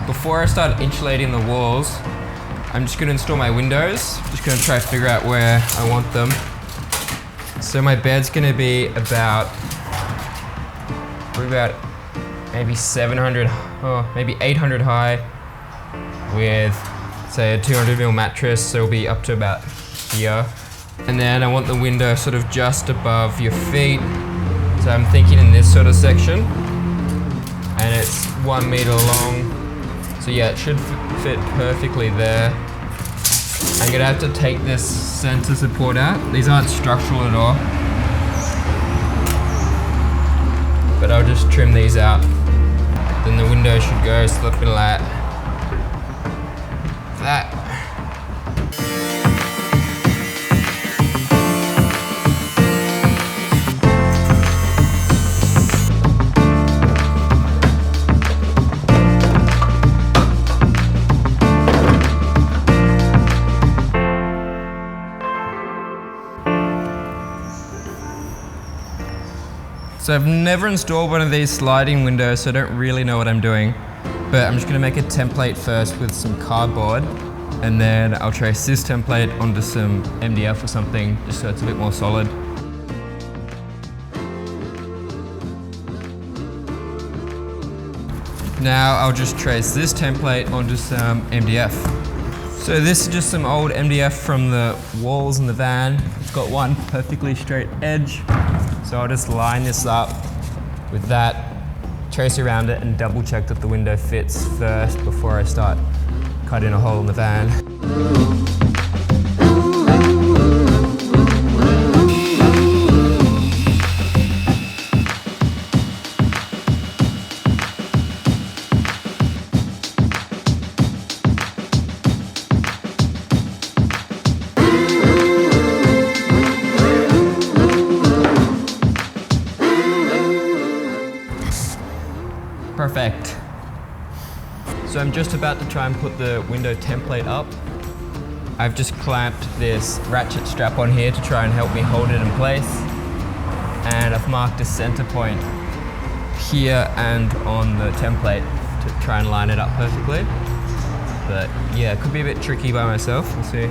Before I start insulating the walls, I'm just gonna install my windows. Just gonna try to figure out where I want them. So my bed's gonna be about maybe 700, maybe 800 high with, say, a 200mm mattress, so it'll be up to about here. And then I want the window sort of just above your feet. So I'm thinking in this sort of section. And it's 1 meter long. So yeah, it should fit perfectly there. I'm gonna have to take this center support out. These aren't structural at all. But I'll just trim these out. Then the window should go something like that. So I've never installed one of these sliding windows, so I don't really know what I'm doing. But I'm just gonna make a template first with some cardboard, and then I'll trace this template onto some MDF or something, just so it's a bit more solid. Now I'll just trace this template onto some MDF. So this is just some old MDF from the walls in the van. It's got one perfectly straight edge. So I'll just line this up with that, trace around it, and double check that the window fits first before I start cutting a hole in the van. Perfect. So I'm just about to try and put the window template up. I've just clamped this ratchet strap on here to try and help me hold it in place. And I've marked a center point here and on the template to try and line it up perfectly. But yeah, it could be a bit tricky by myself, we'll see.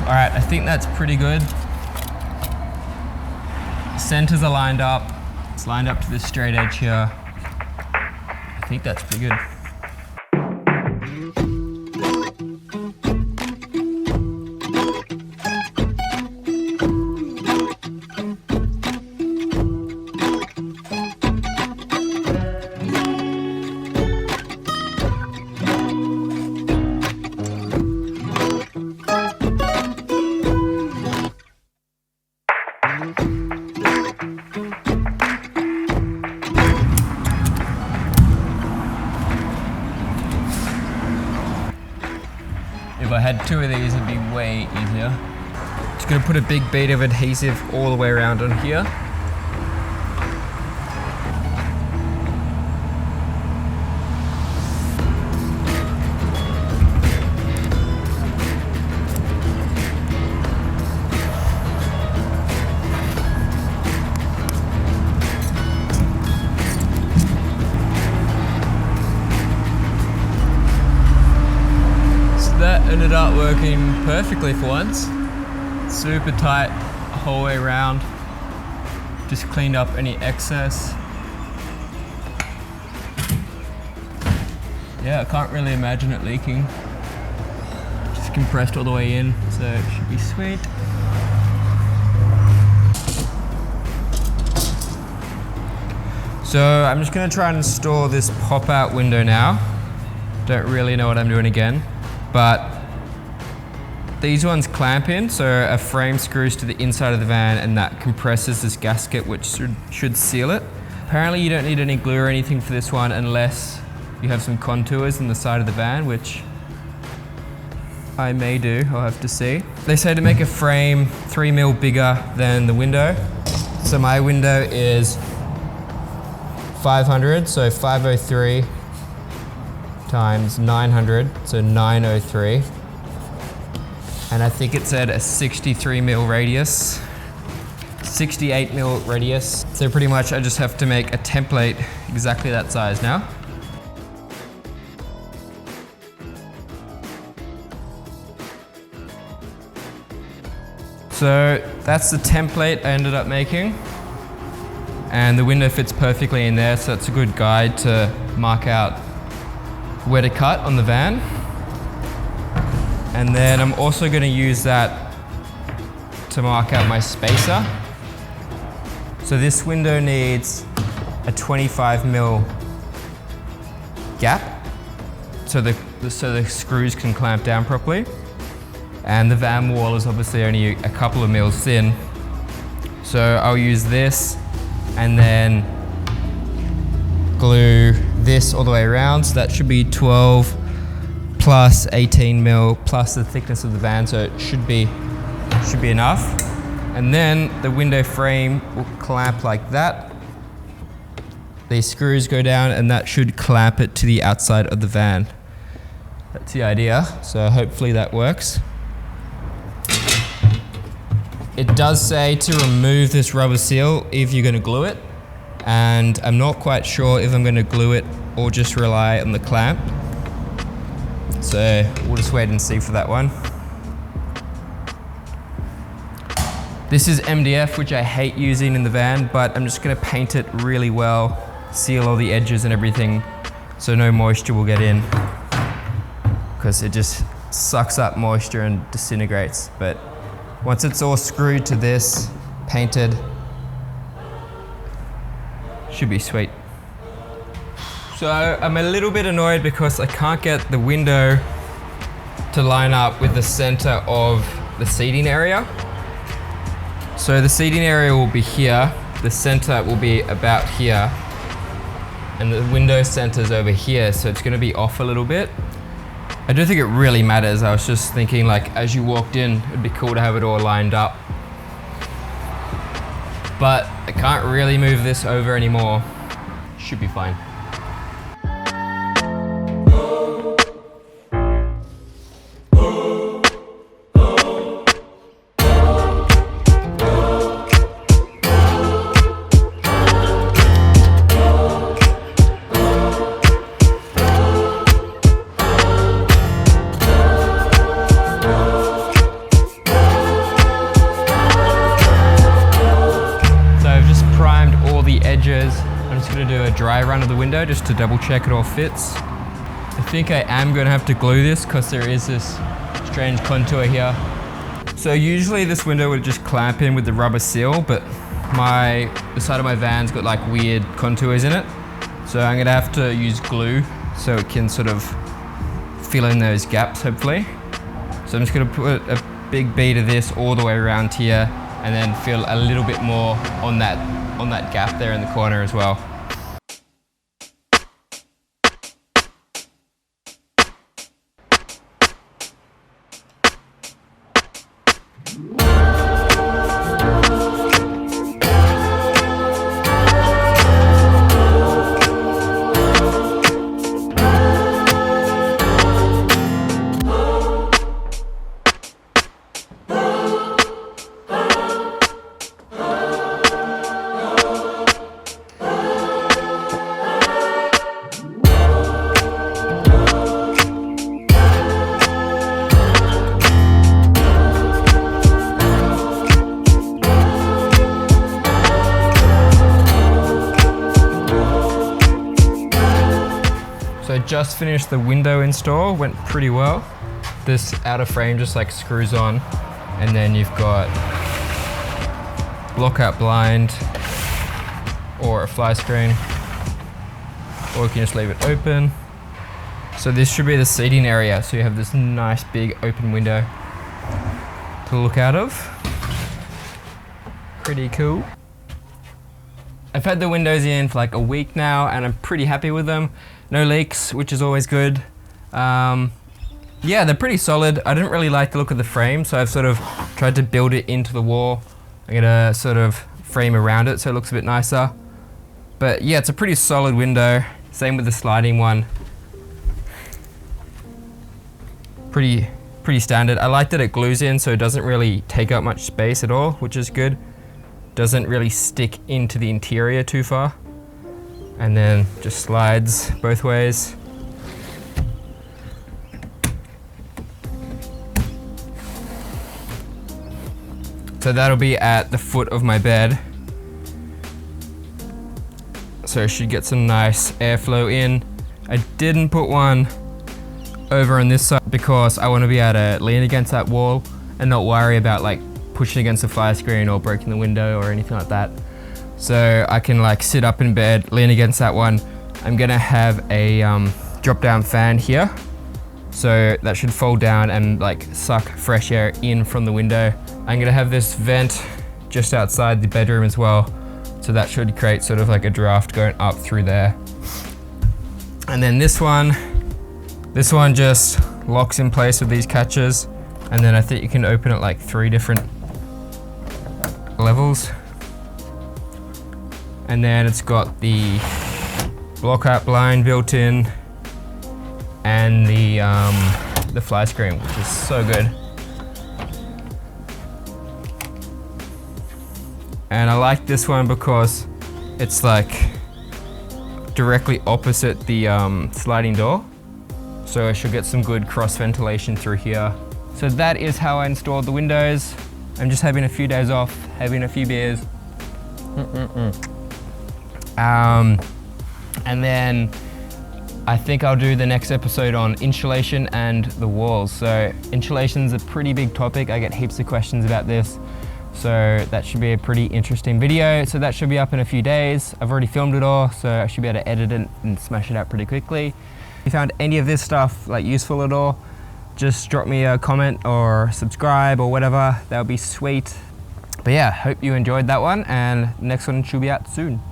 All right, I think that's pretty good. Centers are lined up. It's lined up to the straight edge here. I think that's pretty good. If I had two of these, it'd be way easier. Just gonna put a big bead of adhesive all the way around on here. That ended up working perfectly for once. Super tight the whole way around. Just cleaned up any excess. Yeah, I can't really imagine it leaking. Just compressed all the way in, so it should be sweet. So I'm just gonna try and install this pop-out window now. Don't really know what I'm doing again. But These ones clamp in, so a frame screws to the inside of the van and that compresses this gasket, which should seal it. Apparently you don't need any glue or anything for this one unless you have some contours in the side of the van, which I may do, I'll have to see. They say to make a frame 3 mil bigger than the window. So my window is 500, so 503 times 900, so 903. And I think it said a 63 mil radius, 68 mil radius. So pretty much I just have to make a template exactly that size now. So that's the template I ended up making. And the window fits perfectly in there, so it's a good guide to mark out where to cut on the van. And then I'm also going to use that to mark out my spacer. So this window needs a 25 mil gap so the screws can clamp down properly. And the van wall is obviously only a couple of mils thin. So I'll use this and then glue this all the way around. So that should be 12 plus 18 mil plus the thickness of the van, so it should be enough. And then the window frame will clamp like that. These screws go down and that should clamp it to the outside of the van. That's the idea, so hopefully that works. It does say to remove this rubber seal if you're going to glue it, and I'm not quite sure if I'm going to glue it or just rely on the clamp. So we'll just wait and see for that one. This is MDF, which I hate using in the van, but I'm just going to paint it really well, seal all the edges and everything so no moisture will get in, because it just sucks up moisture and disintegrates. But once it's all screwed to this, painted, should be sweet. So I'm a little bit annoyed because I can't get the window to line up with the center of the seating area. So the seating area will be here, the center will be about here, and the window center's over here, so it's gonna be off a little bit. I don't think it really matters. I was just thinking, like, as you walked in, it'd be cool to have it all lined up. But I can't really move this over anymore. Should be fine. I'm just going to do a dry run of the window just to double check it all fits. I think I am going to have to glue this because there is this strange contour here. So usually this window would just clamp in with the rubber seal, but the side of my van's got like weird contours in it. So I'm going to have to use glue so it can sort of fill in those gaps, hopefully. So I'm just going to put a big bead of this all the way around here and then fill a little bit more on that gap there in the corner as well. So I just finished the window install, went pretty well. This outer frame just like screws on, and then you've got lockout blind or a fly screen, or you can just leave it open. So this should be the seating area, so you have this nice big open window. to look out of. Pretty cool. I've had the windows in for like a week now and I'm pretty happy with them. No leaks, which is always good. Yeah, they're pretty solid. I didn't really like the look of the frame, so I've sort of tried to build it into the wall. I'm gonna sort of frame around it so it looks a bit nicer. But yeah, it's a pretty solid window. Same with the sliding one. Pretty standard. I like that it glues in so it doesn't really take up much space at all, which is good. Doesn't really stick into the interior too far. And then just slides both ways. So that'll be at the foot of my bed. So I should get some nice airflow in. I didn't put one over on this side because I want to be able to lean against that wall and not worry about like pushing against the fire screen or breaking the window or anything like that. So I can like sit up in bed, lean against that one. I'm gonna have a drop down fan here. So that should fold down and like suck fresh air in from the window. I'm gonna have this vent just outside the bedroom as well. So that should create sort of like a draft going up through there. And then this one just locks in place with these catches. And then I think you can open it like 3 different levels. And then it's got the block out blind built in and the fly screen, which is so good. And I like this one because it's like directly opposite the sliding door. So I should get some good cross ventilation through here. So that is how I installed the windows. I'm just having a few days off, having a few beers. And then I think I'll do the next episode on insulation and the walls. So insulation's a pretty big topic. I get heaps of questions about this. So that should be a pretty interesting video. So that should be up in a few days. I've already filmed it all, so I should be able to edit it and smash it out pretty quickly. If you found any of this stuff like useful at all, just drop me a comment or subscribe or whatever. That would be sweet. But yeah, hope you enjoyed that one, and next one should be out soon.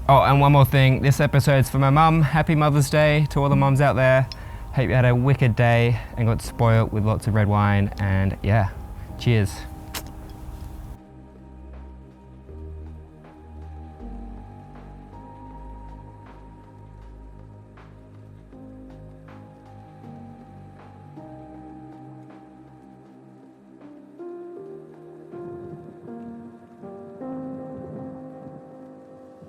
Oh, and one more thing. This episode's for my mum. Happy Mother's Day to all the mums out there. Hope you had a wicked day and got spoiled with lots of red wine, and yeah, cheers.